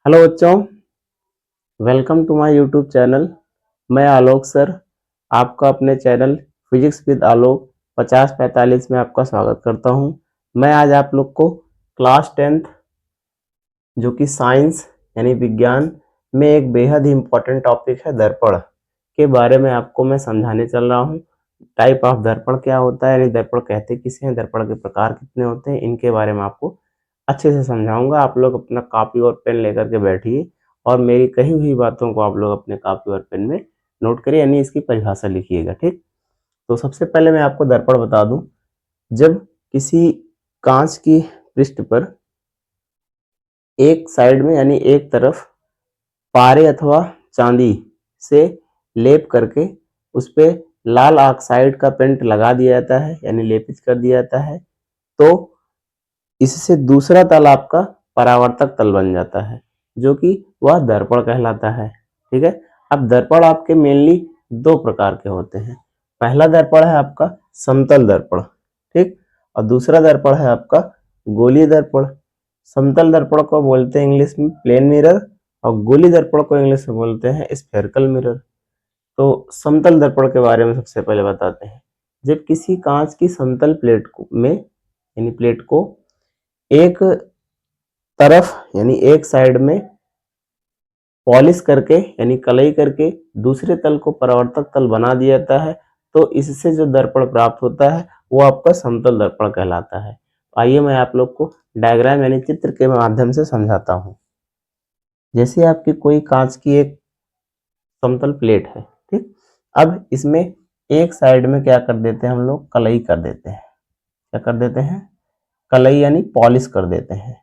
Hello बच्चों, welcome to my YouTube channel. मैं Alok sir आपका अपने चैनल फिजिक्स विद आलोक 5045 में आपका स्वागत करता हूं। मैं आज आप लोग को क्लास 10th जो कि साइंस यानी विज्ञान में एक बेहद ही इम्पोर्टेंट टॉपिक है दर्पण के बारे में आपको मैं समझाने चल रहा हूं। टाइप ऑफ दर्पण क्या होता है, यानी दर्पण कहते किसे हैं, दर्पण के प्रकार कितने होते हैं, इनके बारे में आपको अच्छे से समझाऊंगा। आप लोग अपना कॉपी और पेन लेकर के बैठिए और मेरी कही हुई बातों को आप लोग अपने कॉपी और पेन में नोट करिए, यानी इसकी परिभाषा लिखिएगा। ठीक, तो सबसे पहले मैं आपको दर्पण बता दूं। जब किसी कांच की पृष्ठ पर एक साइड में यानी एक तरफ पारे अथवा चांदी से लेप करके उस पे लाल ऑक्साइड का पेंट लगा दिया जाता है यानी लेपित कर दिया जाता है, तो इससे दूसरा तल आपका परावर्तक तल बन जाता है, जो कि वह दर्पण कहलाता है। ठीक है, अब दर्पण आपके मेनली दो प्रकार के होते हैं। पहला दर्पण है आपका समतल दर्पण, ठीक, और दूसरा दर्पण है आपका गोलीय दर्पण। समतल दर्पण को बोलते हैं इंग्लिश में प्लेन मिरर और गोलीय दर्पण को इंग्लिश में बोलते हैं स्फेरिकल मिरर। तो समतल दर्पण के बारे में सबसे पहले बताते हैं। जब किसी कांच की समतल प्लेट को में यानी प्लेट को एक तरफ यानी एक साइड में पॉलिश करके यानी कलई करके दूसरे तल को परावर्तक तल बना दिया जाता है, तो इससे जो दर्पण प्राप्त होता है वो आपका समतल दर्पण कहलाता है। आइए मैं आप लोग को डायग्राम यानी चित्र के माध्यम से समझाता हूँ। जैसे आपकी कोई कांच की एक समतल प्लेट है, ठीक, अब इसमें एक साइड में क्या कर देते हैं हम लोग, कलई कर देते हैं। क्या कर देते हैं? कलई यानी पॉलिश कर देते हैं।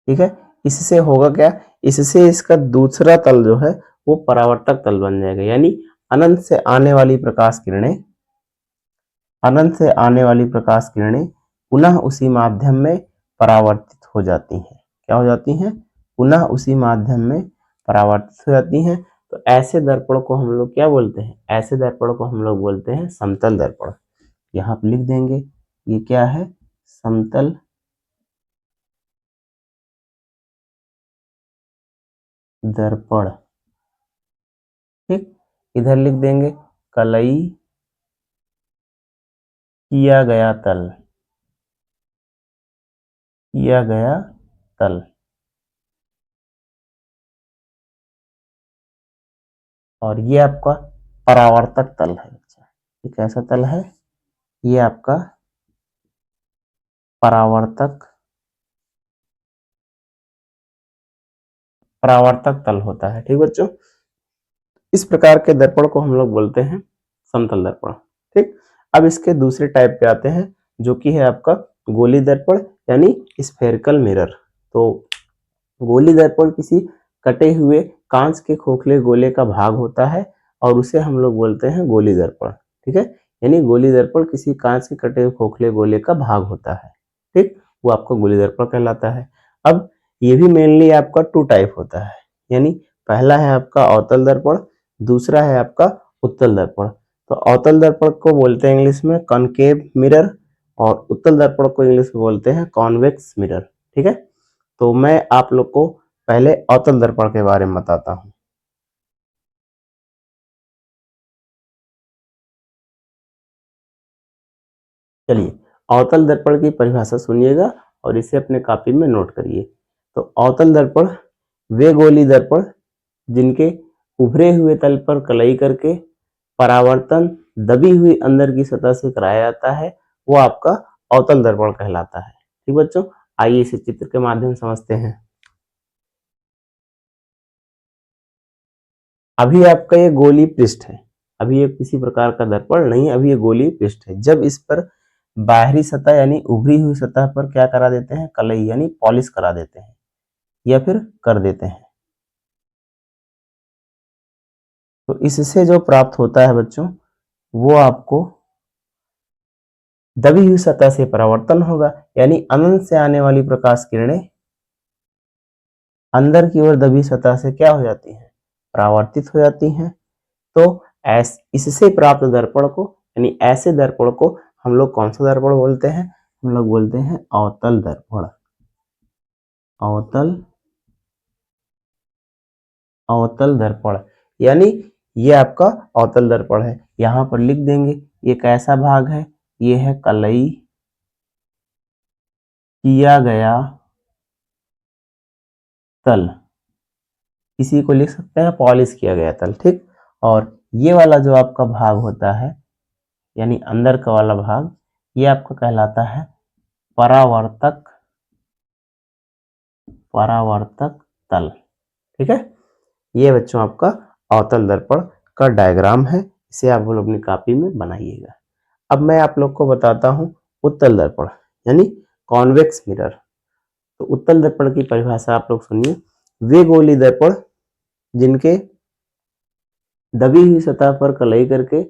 ठीक है, इससे होगा क्या, इससे इसका दूसरा तल जो है वो परावर्तक तल बन जाएगा, यानी अनंत से आने वाली प्रकाश किरणें पुनः उसी माध्यम में परावर्तित हो जाती हैं। क्या हो जाती हैं? पुनः उसी माध्यम में परावर्तित हो जाती हैं। तो ऐसे दर्पण को हम लोग क्या बोलते हैं? ऐसे दर्पण को हम लोग बोलते हैं समतल दर्पण। यहाँ पे लिख देंगे ये क्या है, समतल दर्पण। ठीक, इधर लिख देंगे कलई किया गया तल, किया गया तल। और ये आपका परावर्तक तल है बच्चा। ये कैसा तल है? ये आपका परावर्तक परावर्तक तल होता है। ठीक बच्चों, इस प्रकार के दर्पण को हम लोग बोलते हैं समतल दर्पण। ठीक, अब इसके दूसरे टाइप पे आते हैं, जो कि है आपका गोली दर्पण यानी स्फेरिकल मिरर। तो गोली दर्पण किसी कटे हुए कांच के खोखले गोले का भाग होता है और उसे हम लोग बोलते हैं गोली दर्पण। ठीक है, यानी गोली दर्पण किसी कांच के कटे हुए खोखले गोले का भाग होता है। ठीक, वो आपका गोली दर्पण कहलाता है। अब ये भी मेनली आपका टू टाइप होता है, यानी पहला है आपका अवतल दर्पण, दूसरा है आपका उत्तल दर्पण। तो अवतल दर्पण को बोलते हैं इंग्लिश में कॉनकेव मिरर और उत्तल दर्पण को इंग्लिश में बोलते हैं कॉन्वेक्स मिरर। ठीक है, तो मैं आप लोग को पहले अवतल दर्पण के बारे में बताता हूँ। चलिए, अवतल दर्पण की परिभाषा सुनिएगा और इसे अपने कॉपी में नोट करिए। तो अवतल दर्पण वे गोली दर्पण जिनके उभरे हुए तल पर कलई करके परावर्तन दबी हुई अंदर की सतह से कराया जाता है, वो आपका अवतल दर्पण कहलाता है। ठीक बच्चों, आइए इसे चित्र के माध्यम से समझते हैं। अभी आपका ये गोली पृष्ठ है, अभी ये किसी प्रकार का दर्पण नहीं, अभी ये गोली पृष्ठ है। जब इस पर बाहरी सतह यानी उभरी हुई सतह पर क्या करा देते हैं, कलई यानी पॉलिश करा देते हैं या फिर कर देते हैं, तो इससे जो प्राप्त होता है बच्चों, वो आपको दबी हुई सतह से परावर्तन होगा, यानी अनंत से आने वाली प्रकाश किरणें अंदर की ओर दबी सतह से क्या हो जाती हैं, परावर्तित हो जाती हैं। तो इससे प्राप्त दर्पण को यानी ऐसे दर्पण को हम लोग कौन सा दर्पण बोलते हैं? हम लोग बोलते हैं अवतल दर्पण। अवतल अवतल दर्पण, यानी ये आपका अवतल दर्पण है। यहां पर लिख देंगे ये कैसा भाग है, ये है कलई किया गया तल, इसी को लिख सकते हैं पॉलिश किया गया तल, ठीक। और ये वाला जो आपका भाग होता है, यानी अंदर का वाला भाग, ये आपका कहलाता है परावर्तक तल, ठीक है। ये बच्चों आपका अवतल दर्पण का डायग्राम है, इसे आप लोग अपनी कॉपी में बनाइएगा। अब मैं आप लोग को बताता हूं उत्तल दर्पण यानी कॉन्वेक्स मिरर। तो उत्तल दर्पण की परिभाषा आप लोग सुनिए। वे गोली दर्पण जिनके दबी हुई सतह पर कलई करके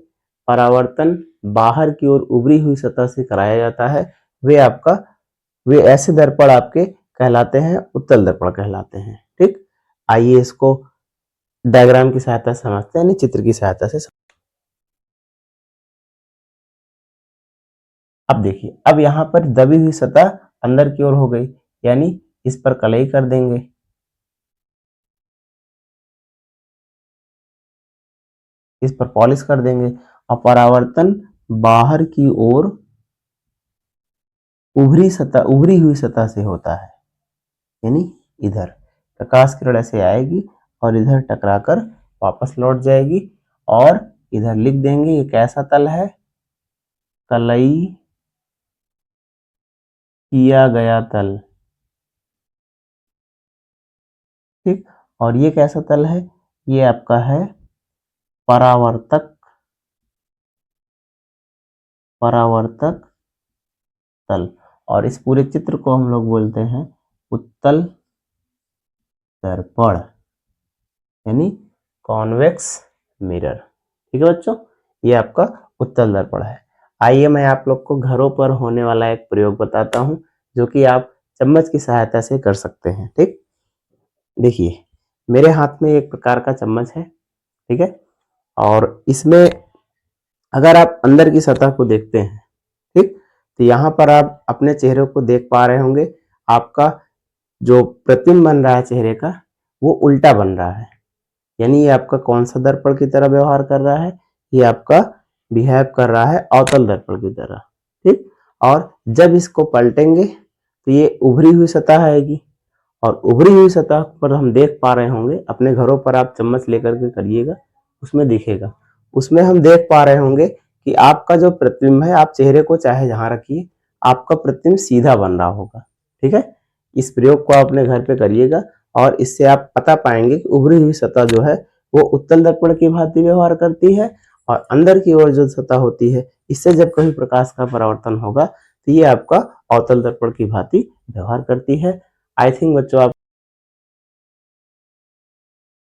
परावर्तन बाहर की ओर उभरी हुई सतह से कराया जाता है, वे ऐसे दर्पण आपके कहलाते हैं उत्तल दर्पण कहलाते हैं, ठीक। आइए इसको डायग्राम की सहायता से समझते हैं, यानी चित्र की सहायता से। अब देखिए, अब यहाँ पर दबी हुई सतह अंदर की ओर हो गई, यानी इस पर कलई कर देंगे, इस पर पॉलिश कर देंगे, और परावर्तन बाहर की ओर उभरी हुई सतह से होता है, यानी इधर प्रकाश किरण ऐसे आएगी और इधर टकराकर वापस लौट जाएगी, और इधर लिख देंगे ये कैसा तल है, कलई किया गया तल, ठीक। और ये कैसा तल है, ये आपका है परावर्तक तल, और इस पूरे चित्र को हम लोग बोलते हैं उत्तल दर्पण यानी कॉन्वेक्स मिरर, ठीक है बच्चों। ये आपका उत्तल दर्पण है। आइए मैं आप लोग को घरों पर होने वाला एक प्रयोग बताता हूं, जो कि आप चम्मच की सहायता से कर सकते हैं, ठीक। देखिए, मेरे हाथ में एक प्रकार का चम्मच है, ठीक है, और इसमें अगर आप अंदर की सतह को देखते हैं, ठीक, तो यहाँ पर आप अपने चेहरे को देख पा रहे होंगे। आपका जो प्रतिबिंब बन रहा है चेहरे का, वो उल्टा बन रहा है, यानी ये आपका कौन सा दर्पण की तरह व्यवहार कर रहा है, ये आपका बिहेव कर रहा है अवतल दर्पण की तरह, ठीक। और जब इसको पलटेंगे तो ये उभरी हुई सतह आएगी, और उभरी हुई सतह पर हम देख पा रहे होंगे, अपने घरों पर आप चम्मच लेकर के करिएगा, उसमें दिखेगा, उसमें हम देख पा रहे होंगे कि आपका जो प्रतिबिंब है, आप चेहरे को चाहे जहां रखिए, आपका प्रतिबिंब सीधा बन रहा होगा, ठीक है। इस प्रयोग को आप अपने घर पे करिएगा, और इससे आप पता पाएंगे कि उभरी हुई सतह जो है वो उत्तल दर्पण की भांति व्यवहार करती है, और अंदर की ओर जो सतह होती है, इससे जब कभी प्रकाश का परावर्तन होगा तो ये आपका अवतल दर्पण की भांति व्यवहार करती है। आई थिंक बच्चों आप